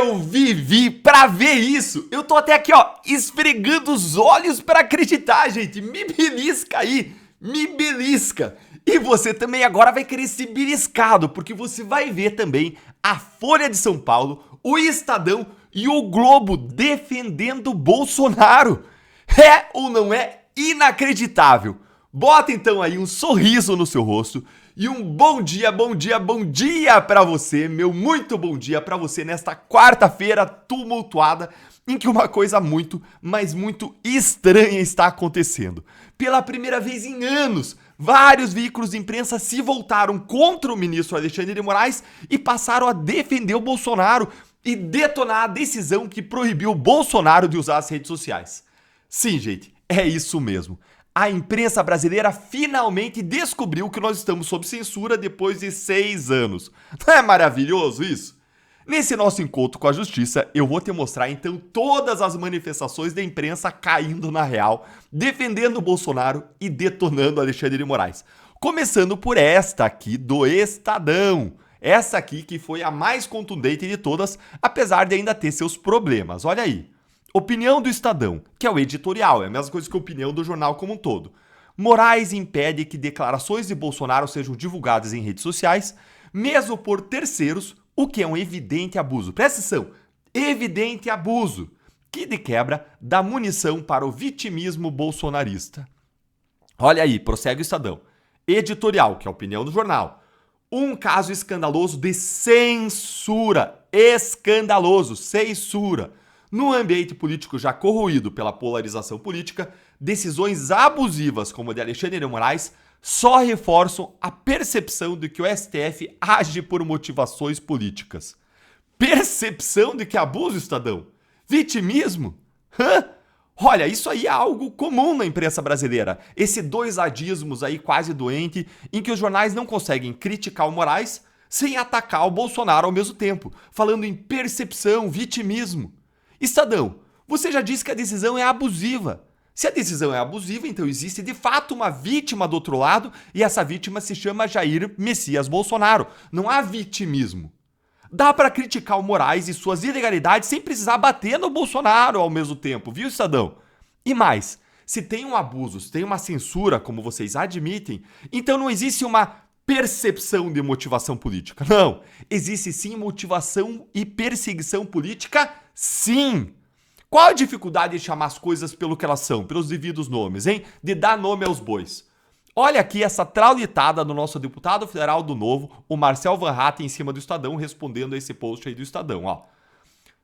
Eu vivi pra ver isso. Eu tô até aqui, ó, esfregando os olhos pra acreditar, gente. Me belisca aí. Me belisca. E você também agora vai querer ser beliscado, porque você vai ver também a Folha de São Paulo, o Estadão e o Globo defendendo o Bolsonaro. É ou não é inacreditável? Bota então aí um sorriso no seu rosto e um bom dia, bom dia, bom dia pra você, meu muito bom dia pra você nesta quarta-feira tumultuada em que uma coisa muito, mas muito estranha está acontecendo. Pela primeira vez em anos, vários veículos de imprensa se voltaram contra o ministro Alexandre de Moraes e passaram a defender o Bolsonaro e detonar a decisão que proibiu o Bolsonaro de usar as redes sociais. Sim, gente, é isso mesmo. A imprensa brasileira finalmente descobriu que nós estamos sob censura depois de 6 anos. Não é maravilhoso isso? Nesse nosso encontro com a justiça, eu vou te mostrar então todas as manifestações da imprensa caindo na real, defendendo o Bolsonaro e detonando Alexandre de Moraes. Começando por esta aqui do Estadão. Essa aqui que foi a mais contundente de todas, apesar de ainda ter seus problemas. Olha aí. Opinião do Estadão, que é o editorial, é a mesma coisa que a opinião do jornal como um todo. Moraes impede que declarações de Bolsonaro sejam divulgadas em redes sociais, mesmo por terceiros, o que é um evidente abuso. Presta atenção, evidente abuso, que de quebra dá munição para o vitimismo bolsonarista. Olha aí, prossegue o Estadão. Editorial, que é a opinião do jornal. Um caso escandaloso de censura. Escandaloso, censura. No ambiente político já corroído pela polarização política, decisões abusivas como a de Alexandre de Moraes só reforçam a percepção de que o STF age por motivações políticas. Percepção de que abuso, Estadão? Vitimismo? Hã? Olha, isso aí é algo comum na imprensa brasileira. Esse doisadismos aí quase doente, em que os jornais não conseguem criticar o Moraes sem atacar o Bolsonaro ao mesmo tempo, falando em percepção, vitimismo. Estadão, você já disse que a decisão é abusiva. Se a decisão é abusiva, então existe de fato uma vítima do outro lado e essa vítima se chama Jair Messias Bolsonaro. Não há vitimismo. Dá para criticar o Moraes e suas ilegalidades sem precisar bater no Bolsonaro ao mesmo tempo, viu, Estadão? E mais, se tem um abuso, se tem uma censura, como vocês admitem, então não existe uma percepção de motivação política. Não, existe sim motivação e perseguição política, sim. Qual a dificuldade de chamar as coisas pelo que elas são, pelos devidos nomes, hein? De dar nome aos bois. Olha aqui essa traulitada do nosso deputado federal do Novo, o Marcel Van Hatten, em cima do Estadão, respondendo a esse post aí do Estadão, ó.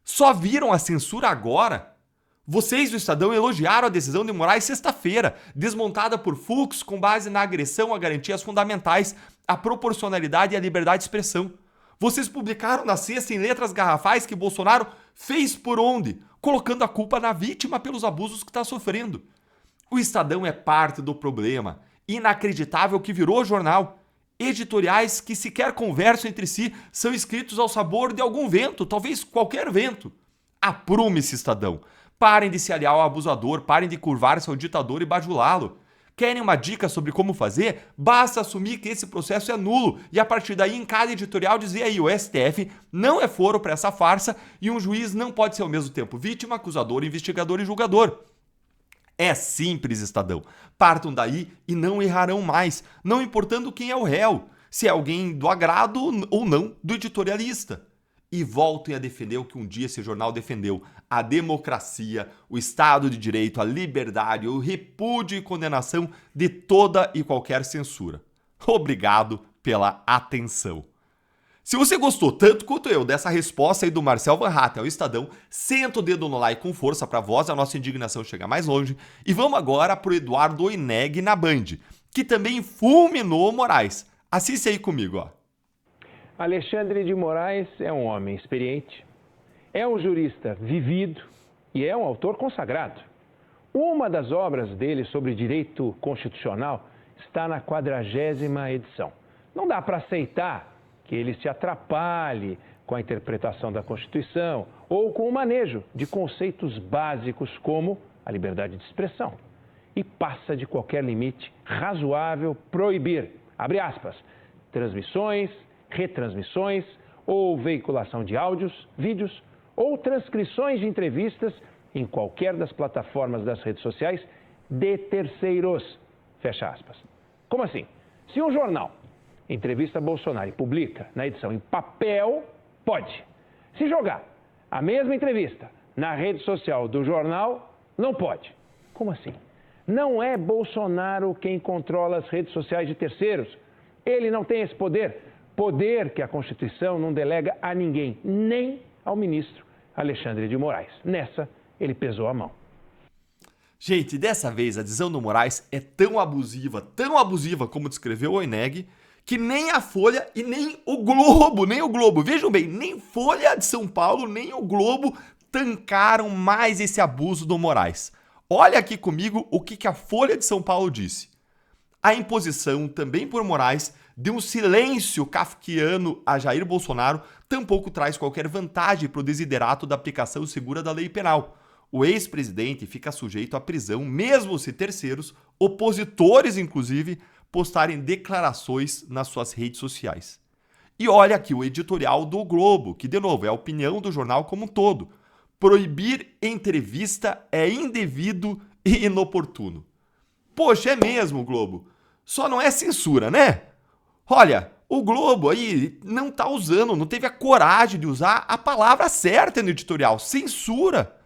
Só viram a censura agora? Vocês do Estadão elogiaram a decisão de Moraes sexta-feira, desmontada por Fux com base na agressão a garantias fundamentais, a proporcionalidade e a liberdade de expressão. Vocês publicaram na sexta em letras garrafais que Bolsonaro fez por onde? Colocando a culpa na vítima pelos abusos que está sofrendo. O Estadão é parte do problema. Inacreditável que virou jornal. Editoriais que sequer conversam entre si são escritos ao sabor de algum vento, talvez qualquer vento. Aprume-se, Estadão. Parem de se aliar ao abusador, parem de curvar-se ao ditador e bajulá-lo. Querem uma dica sobre como fazer? Basta assumir que esse processo é nulo e a partir daí em cada editorial dizer aí o STF não é foro para essa farsa e um juiz não pode ser ao mesmo tempo vítima, acusador, investigador e julgador. É simples, Estadão. Partam daí e não errarão mais, não importando quem é o réu, se é alguém do agrado ou não do editorialista. E voltem a defender o que um dia esse jornal defendeu: a democracia, o Estado de Direito, a liberdade, o repúdio e condenação de toda e qualquer censura. Obrigado pela atenção. Se você gostou tanto quanto eu dessa resposta aí do Marcel Van Hatten ao Estadão, senta o dedo no like com força para a voz da nossa indignação chegar mais longe. E vamos agora pro Eduardo Oineg na Band, que também fulminou Moraes. Assiste aí comigo, ó. Alexandre de Moraes é um homem experiente, é um jurista vivido e é um autor consagrado. Uma das obras dele sobre direito constitucional está na 40ª edição. Não dá para aceitar que ele se atrapalhe com a interpretação da Constituição ou com o manejo de conceitos básicos como a liberdade de expressão. E passa de qualquer limite razoável proibir, abre aspas, transmissões, retransmissões ou veiculação de áudios, vídeos ou transcrições de entrevistas em qualquer das plataformas das redes sociais de terceiros. Fecha aspas. Como assim? Se um jornal entrevista Bolsonaro e publica na edição em papel, pode. Se jogar a mesma entrevista na rede social do jornal, não pode. Como assim? Não é Bolsonaro quem controla as redes sociais de terceiros. Ele não tem esse poder. Poder que a Constituição não delega a ninguém, nem ao ministro Alexandre de Moraes. Nessa, ele pesou a mão. Gente, dessa vez a decisão do Moraes é tão abusiva como descreveu o Oineg, que nem a Folha e nem o Globo, vejam bem, nem Folha de São Paulo, nem o Globo tancaram mais esse abuso do Moraes. Olha aqui comigo o que a Folha de São Paulo disse. A imposição, também por Moraes, de um silêncio kafkiano a Jair Bolsonaro tampouco traz qualquer vantagem para o desiderato da aplicação segura da lei penal. O ex-presidente fica sujeito à prisão, mesmo se terceiros, opositores inclusive, postarem declarações nas suas redes sociais. E olha aqui o editorial do Globo, que de novo é a opinião do jornal como um todo. Proibir entrevista é indevido e inoportuno. Poxa, é mesmo, Globo. Só não é censura, né? Olha, o Globo aí não tá usando, não teve a coragem de usar a palavra certa no editorial, censura.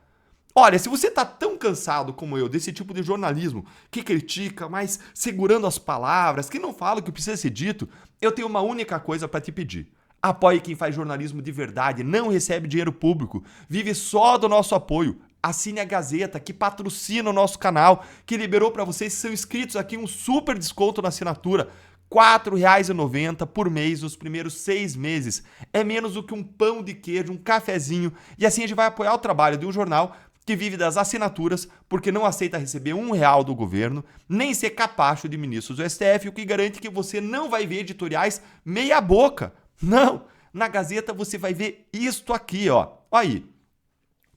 Olha, se você tá tão cansado como eu desse tipo de jornalismo que critica, mas segurando as palavras, que não fala o que precisa ser dito, eu tenho uma única coisa para te pedir. Apoie quem faz jornalismo de verdade, não recebe dinheiro público, vive só do nosso apoio. Assine a Gazeta, que patrocina o nosso canal, que liberou para vocês que são inscritos aqui um super desconto na assinatura. R$ 4,90 por mês nos primeiros 6 meses. É menos do que um pão de queijo, um cafezinho. E assim a gente vai apoiar o trabalho de um jornal que vive das assinaturas porque não aceita receber R$1 do governo, nem ser capacho de ministros do STF, o que garante que você não vai ver editoriais meia boca. Não, na Gazeta você vai ver isto aqui, ó. Olha aí.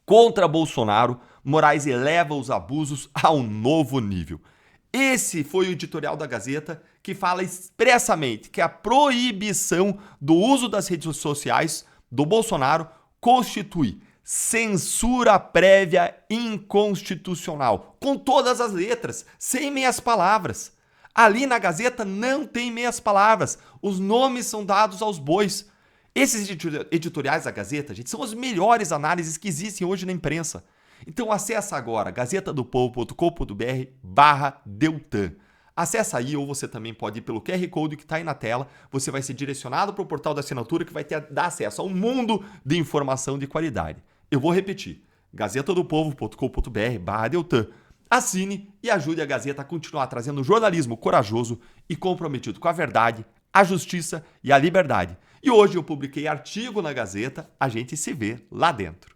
Contra Bolsonaro, Moraes eleva os abusos a um novo nível. Esse foi o editorial da Gazeta que fala expressamente que a proibição do uso das redes sociais do Bolsonaro constitui censura prévia inconstitucional, com todas as letras, sem meias palavras. Ali na Gazeta não tem meias palavras, os nomes são dados aos bois. Esses editoriais da Gazeta, gente, são as melhores análises que existem hoje na imprensa. Então acessa agora gazetadopovo.com.br/Deltan. Acessa aí, ou você também pode ir pelo QR Code que está aí na tela. Você vai ser direcionado para o portal da assinatura que vai dar acesso a um mundo de informação de qualidade. Eu vou repetir, gazetadopovo.com.br/Deltan. Assine e ajude a Gazeta a continuar trazendo jornalismo corajoso e comprometido com a verdade, a justiça e a liberdade. E hoje eu publiquei artigo na Gazeta, a gente se vê lá dentro.